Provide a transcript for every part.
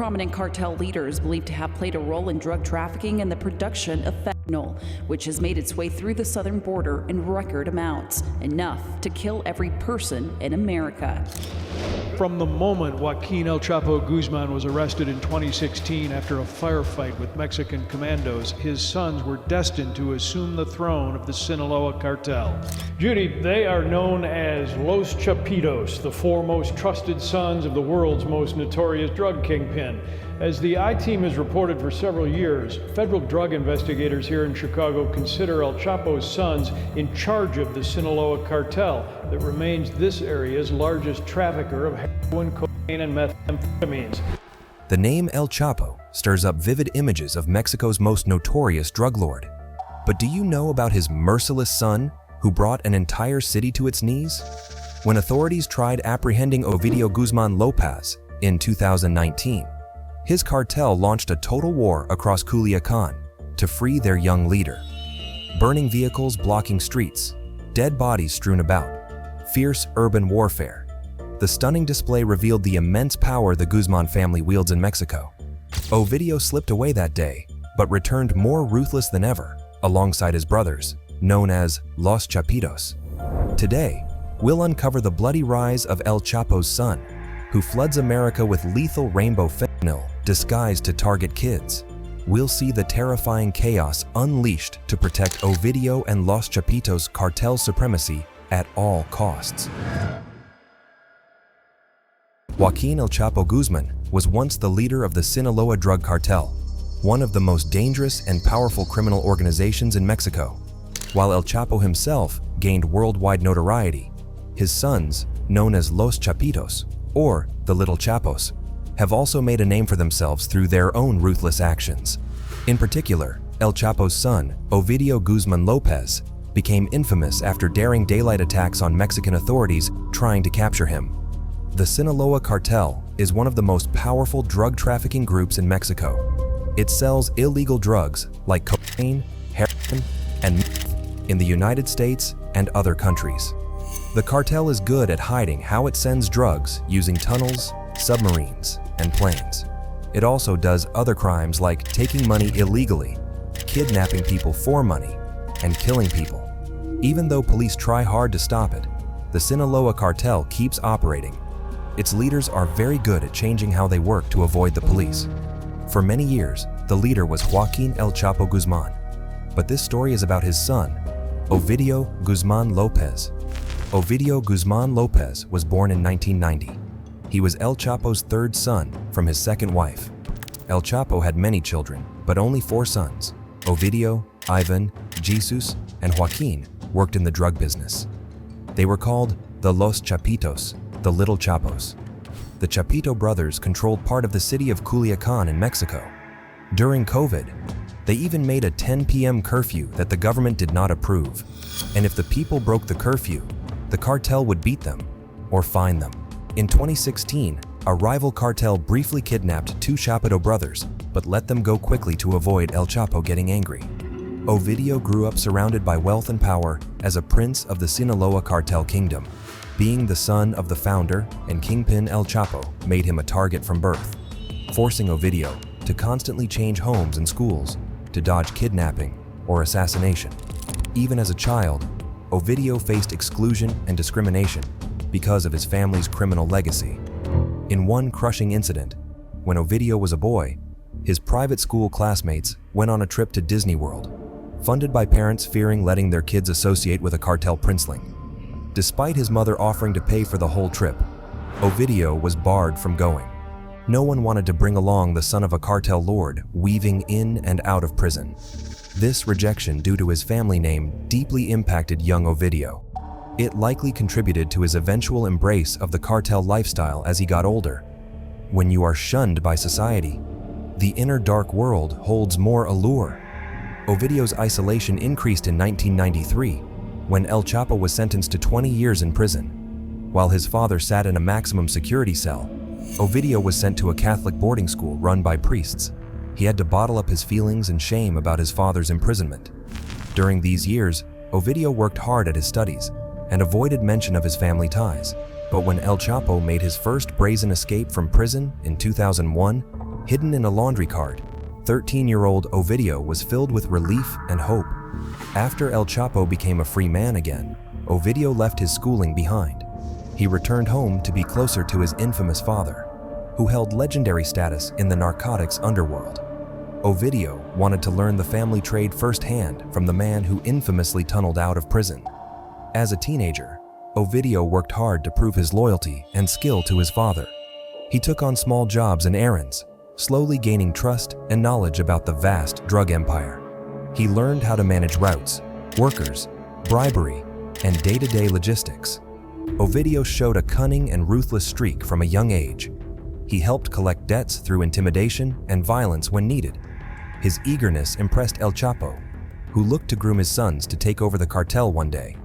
prominent cartel leaders believed to have played a role in drug trafficking and the production of fentanyl, which has made its way through the southern border in record amounts, enough to kill every person in America. From the moment Joaquin El Chapo Guzman was arrested in 2016 after a firefight with Mexican commandos, his sons were destined to assume the throne of the Sinaloa cartel. Judy, they are known as Los Chapitos, the four most trusted sons of the world's most notorious drug kingpin. As the I-Team has reported for several years, federal drug investigators here in Chicago consider El Chapo's sons in charge of the Sinaloa cartel that remains this area's largest trafficker of heroin, cocaine, and methamphetamines. The name El Chapo stirs up vivid images of Mexico's most notorious drug lord. But do you know about his merciless son, who brought an entire city to its knees? When authorities tried apprehending Ovidio Guzmán López in 2019, his cartel launched a total war across Culiacan to free their young leader. Burning vehicles blocking streets, dead bodies strewn about, fierce urban warfare. The stunning display revealed the immense power the Guzman family wields in Mexico. Ovidio slipped away that day, but returned more ruthless than ever, alongside his brothers, known as Los Chapitos. Today, we'll uncover the bloody rise of El Chapo's son, who floods America with lethal rainbow fentanyl disguised to target kids. We'll see the terrifying chaos unleashed to protect Ovidio and Los Chapitos' cartel supremacy at all costs. Joaquin El Chapo Guzman was once the leader of the Sinaloa drug cartel, one of the most dangerous and powerful criminal organizations in Mexico. While El Chapo himself gained worldwide notoriety, his sons, known as Los Chapitos, or the Little Chapos, have also made a name for themselves through their own ruthless actions. In particular, El Chapo's son, Ovidio Guzmán López, became infamous after daring daylight attacks on Mexican authorities trying to capture him. The Sinaloa cartel is one of the most powerful drug trafficking groups in Mexico. It sells illegal drugs like cocaine, heroin, and meth in the United States and other countries. The cartel is good at hiding how it sends drugs using tunnels, submarines, and planes. It also does other crimes like taking money illegally, kidnapping people for money, and killing people. Even though police try hard to stop it, the Sinaloa cartel keeps operating. Its leaders are very good at changing how they work to avoid the police. For many years, the leader was Joaquin El Chapo Guzman. But this story is about his son, Ovidio Guzmán López. Ovidio Guzmán López was born in 1990. He was El Chapo's third son from his second wife. El Chapo had many children, but only 4 sons. Ovidio, Ivan, Jesus, and Joaquin worked in the drug business. They were called the Los Chapitos, the Little Chapos. The Chapito brothers controlled part of the city of Culiacan in Mexico. During COVID, they even made a 10 p.m. curfew that the government did not approve. And if the people broke the curfew, the cartel would beat them or fine them. In 2016, a rival cartel briefly kidnapped 2 Chapito brothers, but let them go quickly to avoid El Chapo getting angry. Ovidio grew up surrounded by wealth and power as a prince of the Sinaloa cartel kingdom. Being the son of the founder and kingpin El Chapo made him a target from birth, forcing Ovidio to constantly change homes and schools to dodge kidnapping or assassination. Even as a child, Ovidio faced exclusion and discrimination because of his family's criminal legacy. In one crushing incident, when Ovidio was a boy, his private school classmates went on a trip to Disney World, funded by parents fearing letting their kids associate with a cartel princeling. Despite his mother offering to pay for the whole trip, Ovidio was barred from going. No one wanted to bring along the son of a cartel lord weaving in and out of prison. This rejection due to his family name deeply impacted young Ovidio. It likely contributed to his eventual embrace of the cartel lifestyle as he got older. When you are shunned by society, the inner dark world holds more allure. Ovidio's isolation increased in 1993 when El Chapo was sentenced to 20 years in prison. While his father sat in a maximum security cell, Ovidio was sent to a Catholic boarding school run by priests. He had to bottle up his feelings and shame about his father's imprisonment. During these years, Ovidio worked hard at his studies and avoided mention of his family ties. But when El Chapo made his first brazen escape from prison in 2001, Hidden in a laundry cart, 13-year-old Ovidio was filled with relief and hope. After El Chapo became a free man again, Ovidio left his schooling behind. He returned home to be closer to his infamous father, who held legendary status in the narcotics underworld. Ovidio wanted to learn the family trade firsthand from the man who infamously tunneled out of prison. As a teenager, Ovidio worked hard to prove his loyalty and skill to his father. He took on small jobs and errands, slowly gaining trust and knowledge about the vast drug empire. He learned how to manage routes, workers, bribery, and day-to-day logistics. Ovidio showed a cunning and ruthless streak from a young age. He helped collect debts through intimidation and violence when needed. His eagerness impressed El Chapo, who looked to groom his sons to take over the cartel one day.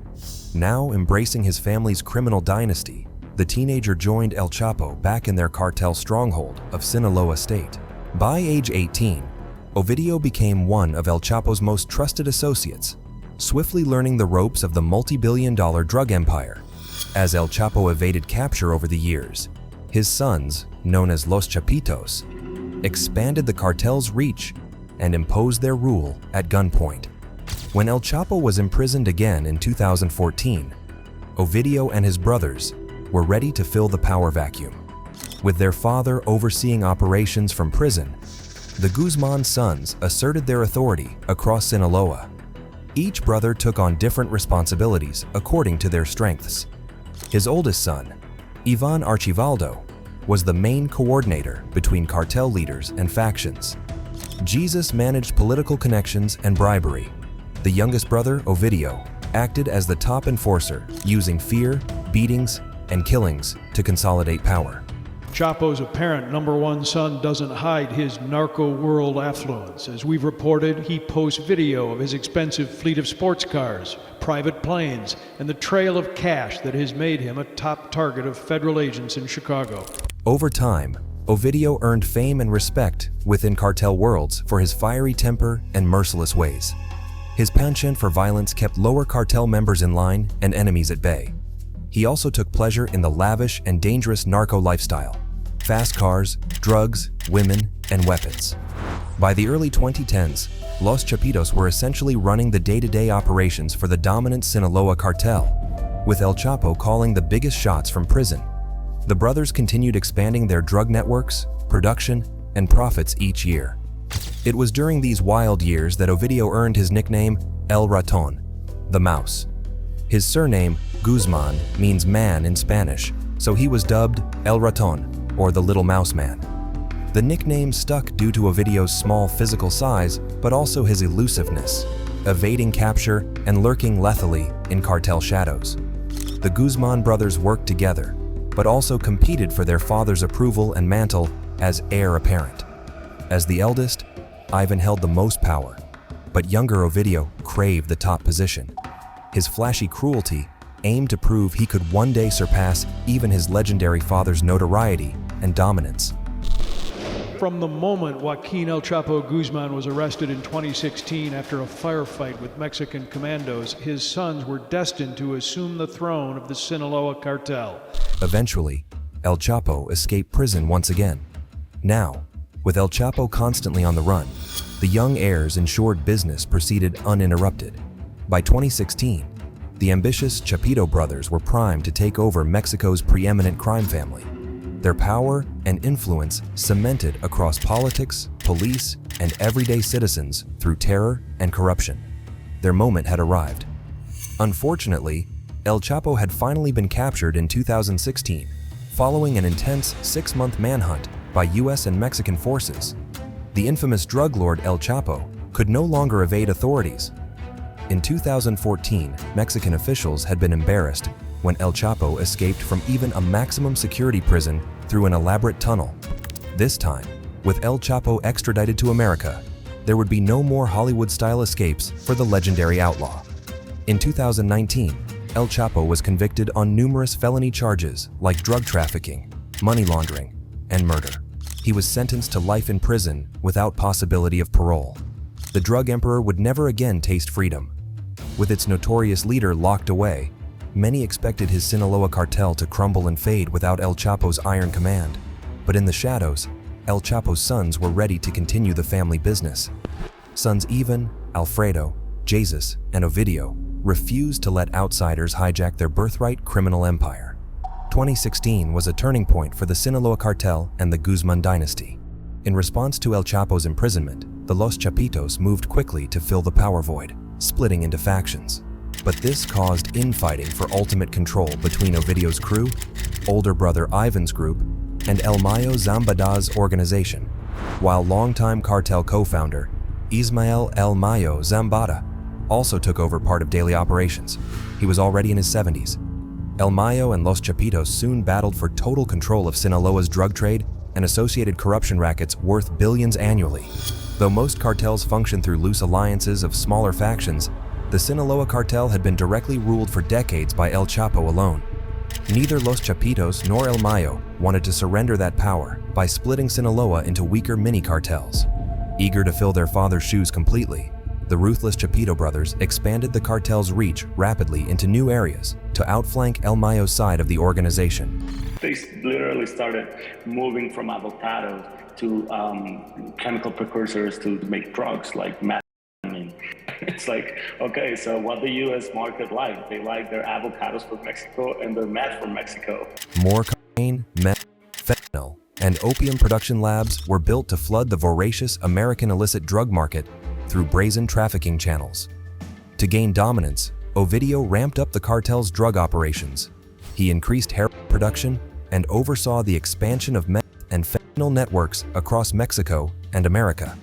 Now embracing his family's criminal dynasty, the teenager joined El Chapo back in their cartel stronghold of Sinaloa State. By age 18, Ovidio became one of El Chapo's most trusted associates, swiftly learning the ropes of the multi-billion-dollar drug empire. As El Chapo evaded capture over the years, his sons, known as Los Chapitos, expanded the cartel's reach and imposed their rule at gunpoint. When El Chapo was imprisoned again in 2014, Ovidio and his brothers were ready to fill the power vacuum. With their father overseeing operations from prison, the Guzmán sons asserted their authority across Sinaloa. Each brother took on different responsibilities according to their strengths. His oldest son, Ivan Archivaldo, was the main coordinator between cartel leaders and factions. Jesus managed political connections and bribery. The youngest brother, Ovidio, acted as the top enforcer, using fear, beatings, and killings to consolidate power. Chapo's apparent #1 son doesn't hide his narco-world affluence. As we've reported, he posts video of his expensive fleet of sports cars, private planes, and the trail of cash that has made him a top target of federal agents in Chicago. Over time, Ovidio earned fame and respect within cartel worlds for his fiery temper and merciless ways. His penchant for violence kept lower cartel members in line and enemies at bay. He also took pleasure in the lavish and dangerous narco lifestyle: fast cars, drugs, women, and weapons. By the early 2010s, Los Chapitos were essentially running the day-to-day operations for the dominant Sinaloa cartel, with El Chapo calling the biggest shots from prison. The brothers continued expanding their drug networks, production, and profits each year. It was during these wild years that Ovidio earned his nickname El Raton, the Mouse. His surname, Guzmán, means man in Spanish, so he was dubbed El Raton, or the Little Mouse Man. The nickname stuck due to Ovidio's small physical size, but also his elusiveness, evading capture and lurking lethally in cartel shadows. The Guzmán brothers worked together, but also competed for their father's approval and mantle as heir apparent. As the eldest, Ivan held the most power, but younger Ovidio craved the top position. His flashy cruelty aimed to prove he could one day surpass even his legendary father's notoriety and dominance. From the moment Joaquin El Chapo Guzmán was arrested in 2016 after a firefight with Mexican commandos, his sons were destined to assume the throne of the Sinaloa cartel. Eventually, El Chapo escaped prison once again. Now, with El Chapo constantly on the run, the young heirs ensured business proceeded uninterrupted. By 2016, the ambitious Chapito brothers were primed to take over Mexico's preeminent crime family. Their power and influence cemented across politics, police, and everyday citizens through terror and corruption. Their moment had arrived. Unfortunately, El Chapo had finally been captured in 2016, following an intense 6-month manhunt by US and Mexican forces. The infamous drug lord El Chapo could no longer evade authorities. In 2014, Mexican officials had been embarrassed when El Chapo escaped from even a maximum security prison through an elaborate tunnel. This time, with El Chapo extradited to America, there would be no more Hollywood-style escapes for the legendary outlaw. In 2019, El Chapo was convicted on numerous felony charges like drug trafficking, money laundering, and murder. He was sentenced to life in prison without possibility of parole. The drug emperor would never again taste freedom. With its notorious leader locked away, many expected his Sinaloa cartel to crumble and fade without El Chapo's iron command. But in the shadows, El Chapo's sons were ready to continue the family business. Sons Ivan, Alfredo, Jesus, and Ovidio refused to let outsiders hijack their birthright criminal empire. 2016 was a turning point for the Sinaloa cartel and the Guzman dynasty. In response to El Chapo's imprisonment, the Los Chapitos moved quickly to fill the power void, splitting into factions. But this caused infighting for ultimate control between Ovidio's crew, older brother Ivan's group, and El Mayo Zambada's organization, while longtime cartel co-founder Ismael El Mayo Zambada also took over part of daily operations. He was already in his 70s. El Mayo and Los Chapitos soon battled for total control of Sinaloa's drug trade and associated corruption rackets worth billions annually. Though most cartels function through loose alliances of smaller factions, the Sinaloa cartel had been directly ruled for decades by El Chapo alone. Neither Los Chapitos nor El Mayo wanted to surrender that power by splitting Sinaloa into weaker mini-cartels. Eager to fill their father's shoes completely, the Ruthless Chapito brothers expanded the cartel's reach rapidly into new areas to outflank El Mayo's side of the organization. They literally started moving from avocados to chemical precursors to make drugs like methamphetamine. It's like, okay, so what the U.S. market like? They like their avocados from Mexico and their meth from Mexico. More cocaine, meth, fentanyl, and opium production labs were built to flood the voracious American illicit drug market through brazen trafficking channels. To gain dominance, Ovidio ramped up the cartel's drug operations. He increased heroin production and oversaw the expansion of meth and fentanyl networks across Mexico and America.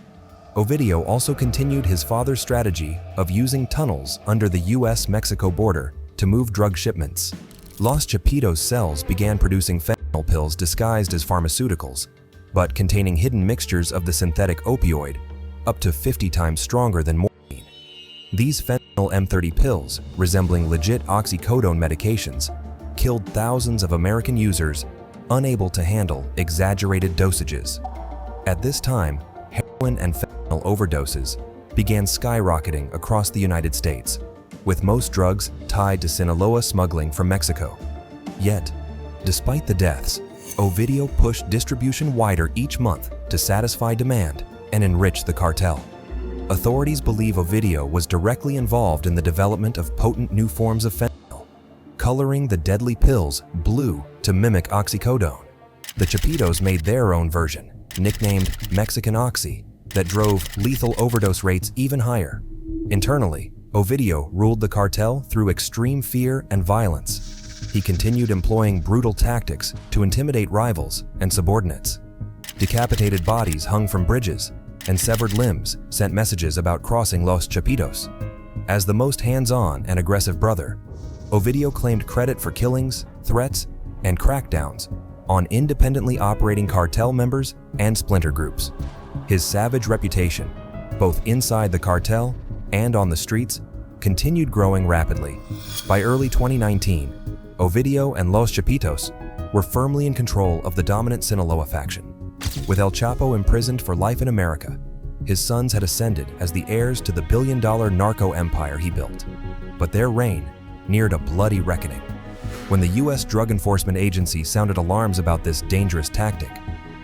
Ovidio also continued his father's strategy of using tunnels under the US-Mexico border to move drug shipments. Los Chapitos cells began producing fentanyl pills disguised as pharmaceuticals, but containing hidden mixtures of the synthetic opioid, up to 50 times stronger than morphine. These fentanyl M30 pills, resembling legit oxycodone medications, killed thousands of American users unable to handle exaggerated dosages. At this time, heroin and fentanyl overdoses began skyrocketing across the United States, with most drugs tied to Sinaloa smuggling from Mexico. Yet, despite the deaths, Ovidio pushed distribution wider each month to satisfy demand and enrich the cartel. Authorities believe Ovidio was directly involved in the development of potent new forms of fentanyl, coloring the deadly pills blue to mimic oxycodone. The Chapitos made their own version, nicknamed Mexican Oxy, that drove lethal overdose rates even higher. Internally, Ovidio ruled the cartel through extreme fear and violence. He continued employing brutal tactics to intimidate rivals and subordinates. Decapitated bodies hung from bridges, and severed limbs sent messages about crossing Los Chapitos. As the most hands-on and aggressive brother, Ovidio claimed credit for killings, threats, and crackdowns on independently operating cartel members and splinter groups. His savage reputation, both inside the cartel and on the streets, continued growing rapidly. By early 2019, Ovidio and Los Chapitos were firmly in control of the dominant Sinaloa faction. With El Chapo imprisoned for life in America, his sons had ascended as the heirs to the billion-dollar narco empire he built. But their reign neared a bloody reckoning. When the U.S. Drug Enforcement Agency sounded alarms about this dangerous tactic,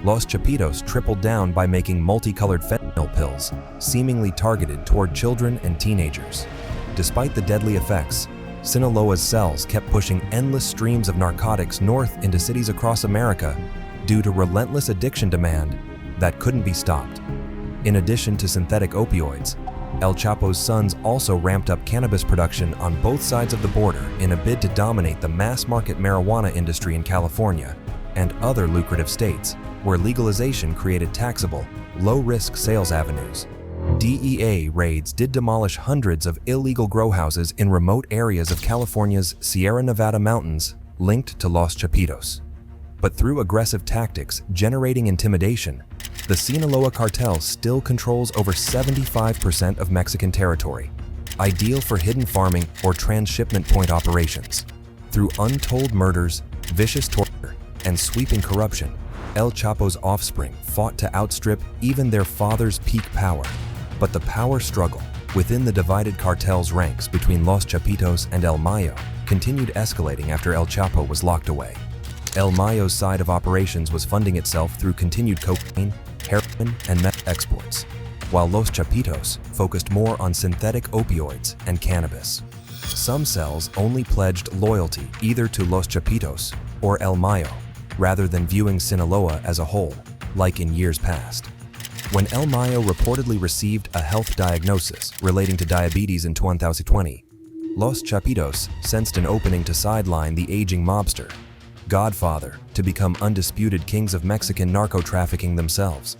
Los Chapitos tripled down by making multicolored fentanyl pills, seemingly targeted toward children and teenagers. Despite the deadly effects, Sinaloa's cells kept pushing endless streams of narcotics north into cities across America due to relentless addiction demand that couldn't be stopped. In addition to synthetic opioids, El Chapo's sons also ramped up cannabis production on both sides of the border in a bid to dominate the mass-market marijuana industry in California and other lucrative states, where legalization created taxable, low-risk sales avenues. DEA raids did demolish hundreds of illegal grow houses in remote areas of California's Sierra Nevada mountains linked to Los Chapitos. But through aggressive tactics generating intimidation, the Sinaloa cartel still controls over 75% of Mexican territory, ideal for hidden farming or transshipment point operations. Through untold murders, vicious torture, and sweeping corruption, El Chapo's offspring fought to outstrip even their father's peak power. But the power struggle within the divided cartel's ranks between Los Chapitos and El Mayo continued escalating after El Chapo was locked away. El Mayo's side of operations was funding itself through continued cocaine, heroin, and meth exports, while Los Chapitos focused more on synthetic opioids and cannabis. Some cells only pledged loyalty either to Los Chapitos or El Mayo, rather than viewing Sinaloa as a whole, like in years past. When El Mayo reportedly received a health diagnosis relating to diabetes in 2020, Los Chapitos sensed an opening to sideline the aging mobster, godfather, to become undisputed kings of Mexican narco-trafficking themselves.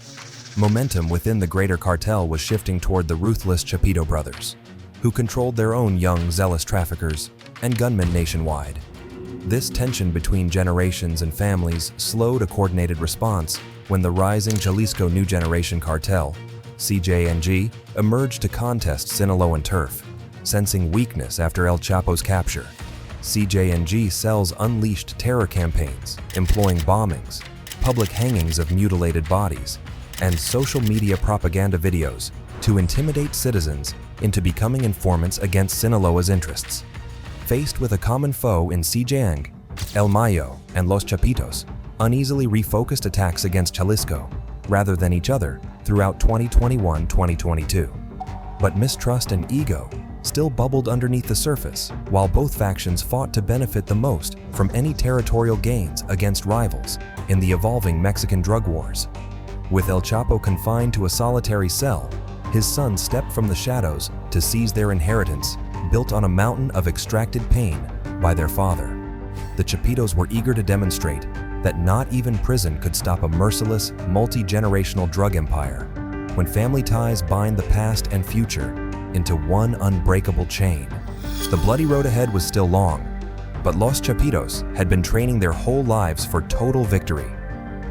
Momentum within the greater cartel was shifting toward the Ruthless Chapito brothers, who controlled their own young, zealous traffickers and gunmen nationwide. This tension between generations and families slowed a coordinated response when the rising Jalisco New Generation cartel, CJNG, emerged to contest Sinaloan turf. Sensing weakness after El Chapo's capture, CJNG cells unleashed terror campaigns, employing bombings, public hangings of mutilated bodies, and social media propaganda videos to intimidate citizens into becoming informants against Sinaloa's interests. Faced with a common foe in CJNG, El Mayo and Los Chapitos uneasily refocused attacks against Jalisco, rather than each other, throughout 2021-2022. But mistrust and ego still bubbled underneath the surface, while both factions fought to benefit the most from any territorial gains against rivals in the evolving Mexican drug wars. With El Chapo confined to a solitary cell, his sons stepped from the shadows to seize their inheritance, built on a mountain of extracted pain by their father. The Chapitos were eager to demonstrate that not even prison could stop a merciless, multi-generational drug empire, when family ties bind the past and future into one unbreakable chain. The bloody road ahead was still long, but Los Chapitos had been training their whole lives for total victory,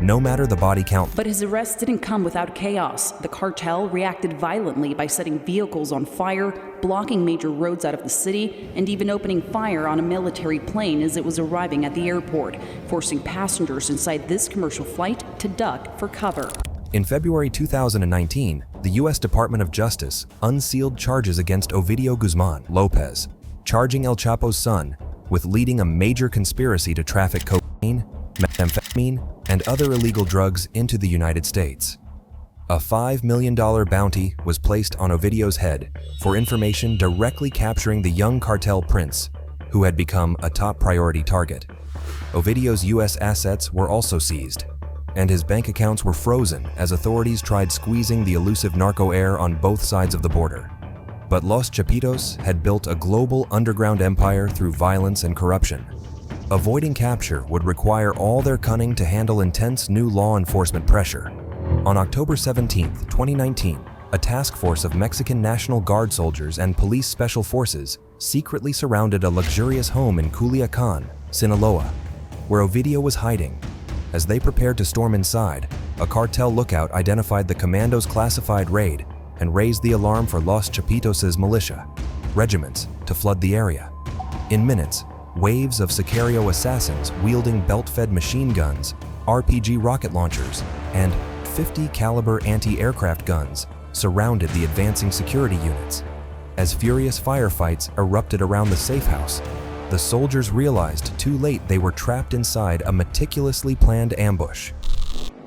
no matter the body count. But his arrest didn't come without chaos. The cartel reacted violently by setting vehicles on fire, blocking major roads out of the city, and even opening fire on a military plane as it was arriving at the airport, forcing passengers inside this commercial flight to duck for cover. In February 2019, the U.S. Department of Justice unsealed charges against Ovidio Guzmán López, charging El Chapo's son with leading a major conspiracy to traffic cocaine, methamphetamine, and other illegal drugs into the United States. A $5 million bounty was placed on Ovidio's head for information directly capturing the young cartel prince, who had become a top priority target. Ovidio's U.S. assets were also seized, and his bank accounts were frozen as authorities tried squeezing the elusive narco heir on both sides of the border. But Los Chapitos had built a global underground empire through violence and corruption. Avoiding capture would require all their cunning to handle intense new law enforcement pressure. On October 17, 2019, a task force of Mexican National Guard soldiers and police special forces secretly surrounded a luxurious home in Culiacan, Sinaloa, where Ovidio was hiding. As they prepared to storm inside, a cartel lookout identified the commandos' classified raid and raised the alarm for Los Chapitos' militia regiments to flood the area. In minutes, waves of Sicario assassins wielding belt-fed machine guns, RPG rocket launchers, and 50 caliber anti-aircraft guns surrounded the advancing security units. As furious firefights erupted around the safe house, the soldiers realized too late they were trapped inside a meticulously planned ambush.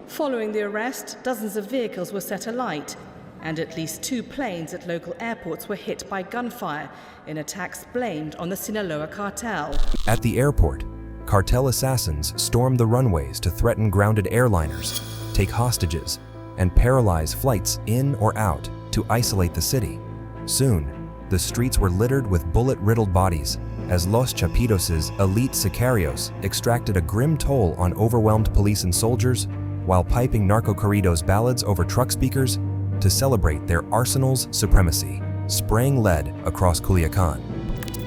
Following the arrest, dozens of vehicles were set alight, and at least 2 planes at local airports were hit by gunfire in attacks blamed on the Sinaloa cartel. At the airport, cartel assassins stormed the runways to threaten grounded airliners, take hostages, and paralyze flights in or out to isolate the city. Soon, the streets were littered with bullet-riddled bodies as Los Chapitos' elite sicarios extracted a grim toll on overwhelmed police and soldiers while piping narco-corridos ballads over truck speakers to celebrate their arsenal's supremacy, spraying lead across Culiacan.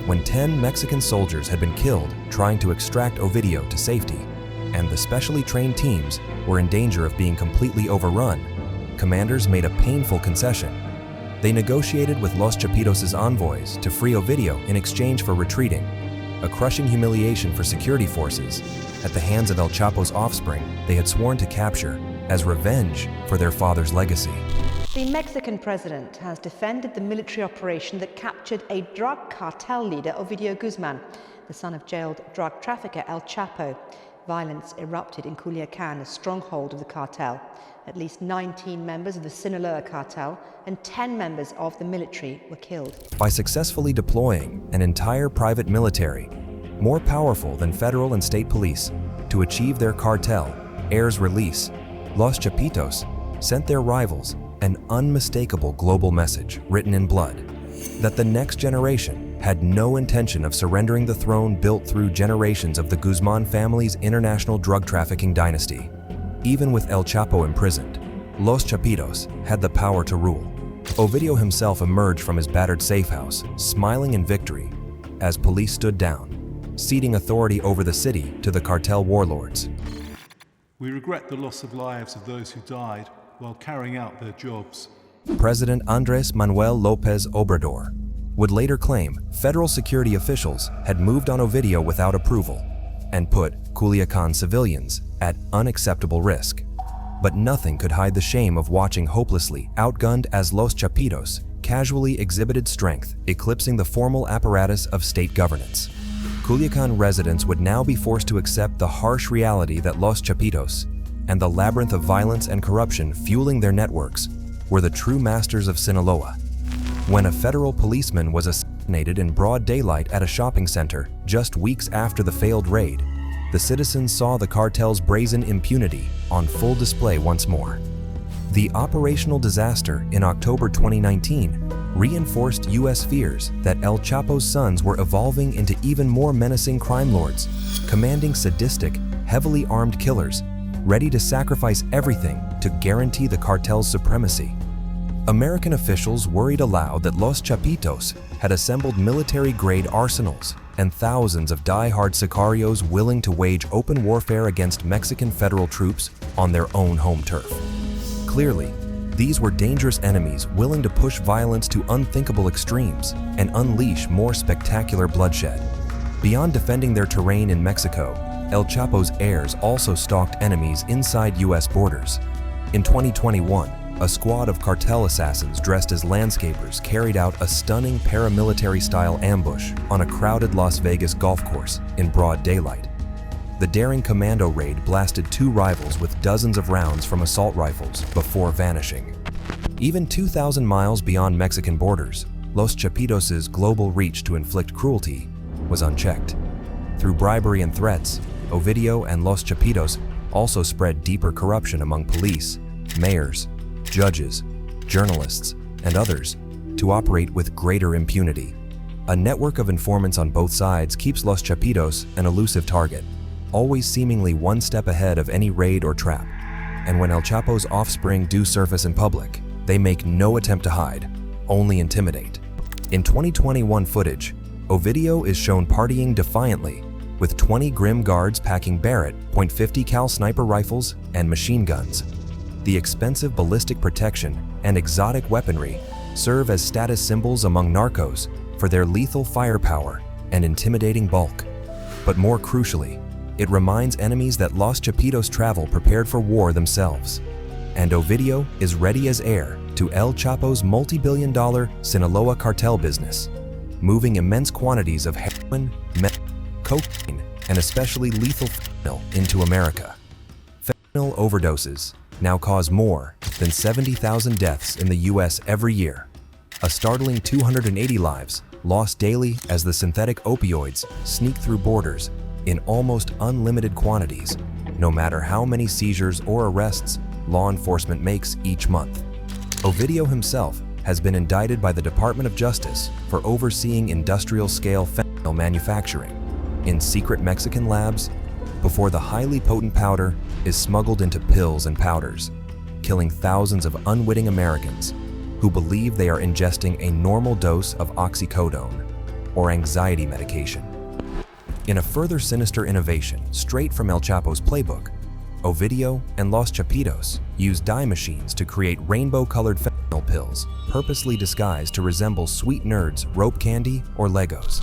When 10 Mexican soldiers had been killed trying to extract Ovidio to safety, and the specially trained teams were in danger of being completely overrun, commanders made a painful concession. They negotiated with Los Chapitos' envoys to free Ovidio in exchange for retreating, a crushing humiliation for security forces at the hands of El Chapo's offspring they had sworn to capture as revenge for their father's legacy. The Mexican president has defended the military operation that captured a drug cartel leader, Ovidio Guzmán, the son of jailed drug trafficker El Chapo. violence erupted in Culiacan, a stronghold of the cartel. At least 19 members of the Sinaloa cartel and 10 members of the military were killed. By successfully deploying an entire private military, more powerful than federal and state police, to achieve their cartel heir's release, Los Chapitos sent their rivals an unmistakable global message written in blood that the next generation had no intention of surrendering the throne built through generations of the Guzmán family's international drug trafficking dynasty. Even with El Chapo imprisoned, Los Chapitos had the power to rule. Ovidio himself emerged from his battered safe house, smiling in victory, as police stood down, ceding authority over the city to the cartel warlords. We regret the loss of lives of those who died while carrying out their jobs. President Andrés Manuel López Obrador would later claim federal security officials had moved on Ovidio without approval and put Culiacan civilians at unacceptable risk. But nothing could hide the shame of watching hopelessly outgunned as Los Chapitos casually exhibited strength, eclipsing the formal apparatus of state governance. Culiacan residents would now be forced to accept the harsh reality that Los Chapitos and the labyrinth of violence and corruption fueling their networks were the true masters of Sinaloa. When a federal policeman was assassinated in broad daylight at a shopping center just weeks after the failed raid, the citizens saw the cartel's brazen impunity on full display once more. The operational disaster in October 2019 reinforced U.S. fears that El Chapo's sons were evolving into even more menacing crime lords, commanding sadistic, heavily armed killers, ready to sacrifice everything to guarantee the cartel's supremacy. American officials worried aloud that Los Chapitos had assembled military-grade arsenals and thousands of die-hard sicarios willing to wage open warfare against Mexican federal troops on their own home turf. Clearly, these were dangerous enemies willing to push violence to unthinkable extremes and unleash more spectacular bloodshed. Beyond defending their terrain in Mexico, El Chapo's heirs also stalked enemies inside U.S. borders. In 2021, a squad of cartel assassins dressed as landscapers carried out a stunning paramilitary-style ambush on a crowded Las Vegas golf course in broad daylight. The daring commando raid blasted two rivals with dozens of rounds from assault rifles before vanishing. Even 2,000 miles beyond Mexican borders, Los Chapitos' global reach to inflict cruelty was unchecked. Through bribery and threats, Ovidio and Los Chapitos also spread deeper corruption among police, mayors, judges, journalists, and others to operate with greater impunity. A network of informants on both sides keeps Los Chapitos an elusive target, always seemingly one step ahead of any raid or trap. And when El Chapo's offspring do surface in public, they make no attempt to hide, only intimidate. In 2021 footage, Ovidio is shown partying defiantly, with 20 grim guards packing Barrett .50 cal sniper rifles and machine guns. The expensive ballistic protection and exotic weaponry serve as status symbols among narcos for their lethal firepower and intimidating bulk. But more crucially, it reminds enemies that Los Chapitos travel prepared for war themselves. And Ovidio is ready as heir to El Chapo's multi-billion-dollar Sinaloa cartel business, moving immense quantities of heroin, meth, cocaine, and especially lethal fentanyl into America. Fentanyl overdoses now cause more than 70,000 deaths in the U.S. every year, a startling 280 lives lost daily as the synthetic opioids sneak through borders in almost unlimited quantities, no matter how many seizures or arrests law enforcement makes each month. Ovidio himself has been indicted by the Department of Justice for overseeing industrial-scale fentanyl manufacturing in secret Mexican labs before the highly potent powder is smuggled into pills and powders, killing thousands of unwitting Americans who believe they are ingesting a normal dose of oxycodone or anxiety medication. In a further sinister innovation straight from El Chapo's playbook, Ovidio and Los Chapitos used dye machines to create rainbow-colored fentanyl pills purposely disguised to resemble sweet nerds' rope candy or Legos.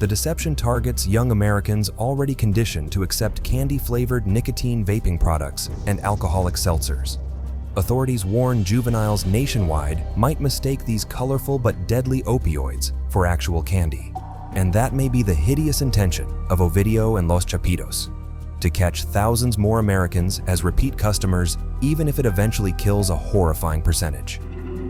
The deception targets young Americans already conditioned to accept candy-flavored nicotine vaping products and alcoholic seltzers. Authorities warn juveniles nationwide might mistake these colorful but deadly opioids for actual candy. And that may be the hideous intention of Ovidio and Los Chapitos, to catch thousands more Americans as repeat customers, even if it eventually kills a horrifying percentage.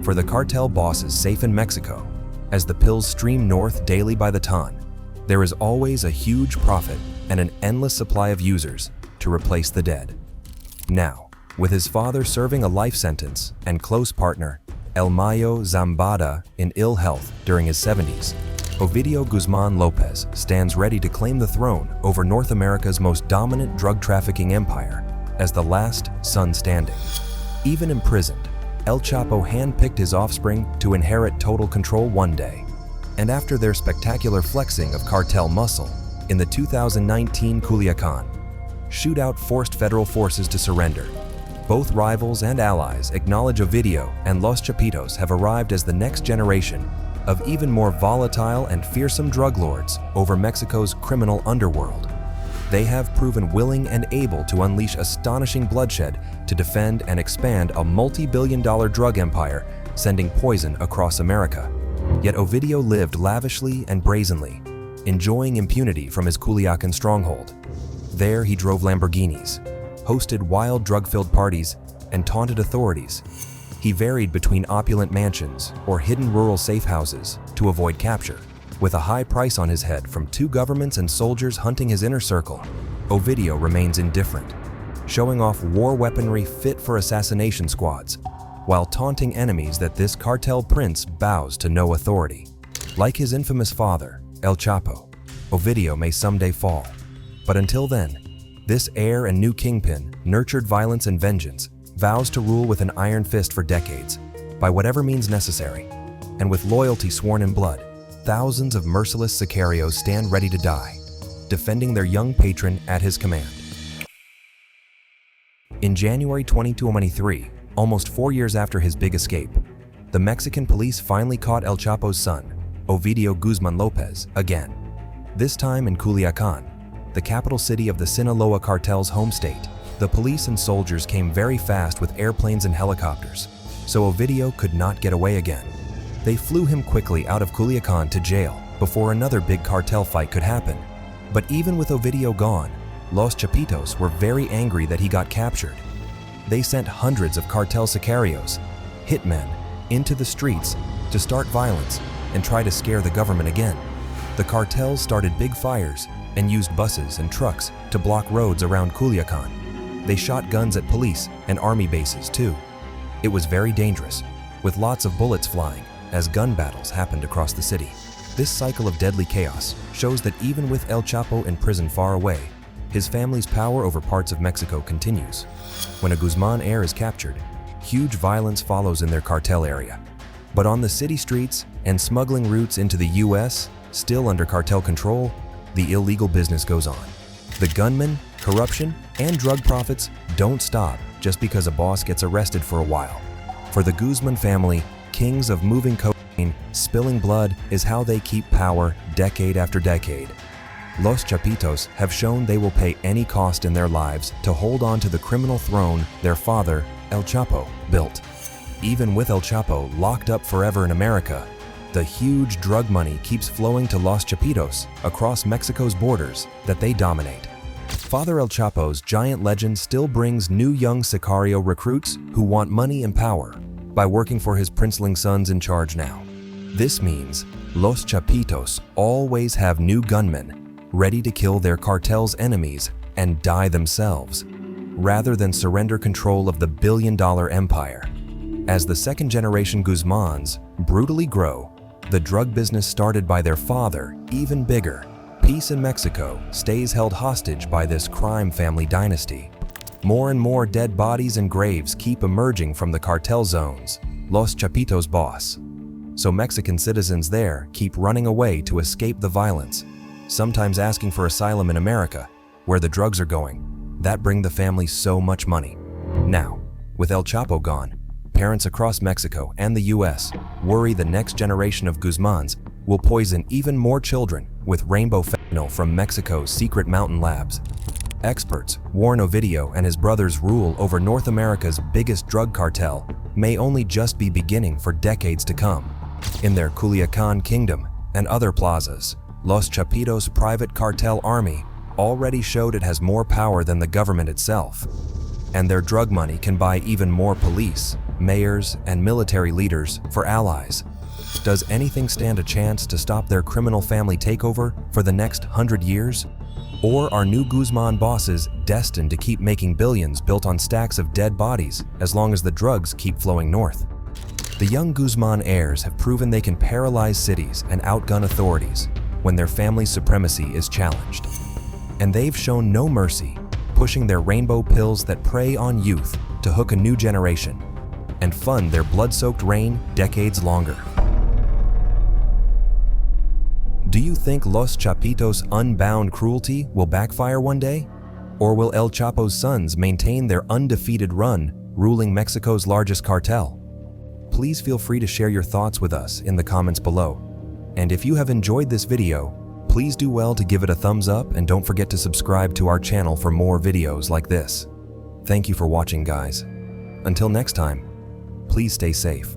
For the cartel bosses safe in Mexico, as the pills stream north daily by the ton, there is always a huge profit and an endless supply of users to replace the dead. Now, with his father serving a life sentence and close partner, El Mayo Zambada, in ill health during his 70s, Ovidio Guzmán López stands ready to claim the throne over North America's most dominant drug trafficking empire as the last son standing. Even imprisoned, El Chapo handpicked his offspring to inherit total control one day. And after their spectacular flexing of cartel muscle in the 2019 Culiacan, shootout forced federal forces to surrender. Both rivals and allies acknowledge Ovidio and Los Chapitos have arrived as the next generation of even more volatile and fearsome drug lords over Mexico's criminal underworld. They have proven willing and able to unleash astonishing bloodshed to defend and expand a multi-billion-dollar drug empire, sending poison across America. Yet Ovidio lived lavishly and brazenly, enjoying impunity from his Culiacan stronghold. There he drove Lamborghinis, hosted wild drug-filled parties, and taunted authorities. He varied between opulent mansions or hidden rural safe houses to avoid capture. With a high price on his head from two governments and soldiers hunting his inner circle, Ovidio remains indifferent, showing off war weaponry fit for assassination squads, while taunting enemies that this cartel prince bows to no authority. Like his infamous father, El Chapo, Ovidio may someday fall. But until then, this heir and new kingpin, nurtured violence and vengeance, vows to rule with an iron fist for decades, by whatever means necessary. And with loyalty sworn in blood, thousands of merciless sicarios stand ready to die, defending their young patron at his command. In January 2023, almost 4 years after his big escape, the Mexican police finally caught El Chapo's son, Ovidio Guzmán López, again. This time in Culiacan, the capital city of the Sinaloa cartel's home state. The police and soldiers came very fast with airplanes and helicopters, so Ovidio could not get away again. They flew him quickly out of Culiacan to jail before another big cartel fight could happen. But even with Ovidio gone, Los Chapitos were very angry that he got captured. They sent hundreds of cartel sicarios, hitmen, into the streets to start violence and try to scare the government again. The cartels started big fires and used buses and trucks to block roads around Culiacan. They shot guns at police and army bases too. It was very dangerous, with lots of bullets flying as gun battles happened across the city. This cycle of deadly chaos shows that even with El Chapo in prison far away, his family's power over parts of Mexico continues. When a Guzman heir is captured, huge violence follows in their cartel area. But on the city streets and smuggling routes into the US, still under cartel control, the illegal business goes on. The gunmen, corruption, and drug profits don't stop just because a boss gets arrested for a while. For the Guzman family, kings of moving cocaine, spilling blood is how they keep power decade after decade. Los Chapitos have shown they will pay any cost in their lives to hold on to the criminal throne their father, El Chapo, built. Even with El Chapo locked up forever in America, the huge drug money keeps flowing to Los Chapitos across Mexico's borders that they dominate. Father El Chapo's giant legend still brings new young sicario recruits who want money and power by working for his princeling sons in charge now. This means Los Chapitos always have new gunmen ready to kill their cartel's enemies and die themselves, rather than surrender control of the billion-dollar empire. As the second-generation Guzmans brutally grow, the drug business started by their father even bigger. Peace in Mexico stays held hostage by this crime family dynasty. More and more dead bodies and graves keep emerging from the cartel zones, Los Chapitos boss. So Mexican citizens there keep running away to escape the violence, sometimes asking for asylum in America, where the drugs are going, that bring the family so much money. Now, with El Chapo gone, parents across Mexico and the US worry the next generation of Guzmans will poison even more children with rainbow fentanyl from Mexico's secret mountain labs. Experts warn Ovidio and his brother's rule over North America's biggest drug cartel may only just be beginning for decades to come. In their Culiacan kingdom and other plazas, Los Chapitos' private cartel army already showed it has more power than the government itself, and their drug money can buy even more police, mayors, and military leaders for allies. Does anything stand a chance to stop their criminal family takeover for the next 100 years? Or are new Guzman bosses destined to keep making billions built on stacks of dead bodies as long as the drugs keep flowing north? The young Guzman heirs have proven they can paralyze cities and outgun authorities when their family's supremacy is challenged. And they've shown no mercy, pushing their rainbow pills that prey on youth to hook a new generation and fund their blood-soaked reign decades longer. Do you think Los Chapitos' unbound cruelty will backfire one day? Or will El Chapo's sons maintain their undefeated run, ruling Mexico's largest cartel? Please feel free to share your thoughts with us in the comments below. And if you have enjoyed this video, please do well to give it a thumbs up and don't forget to subscribe to our channel for more videos like this. Thank you for watching, guys. Until next time, please stay safe.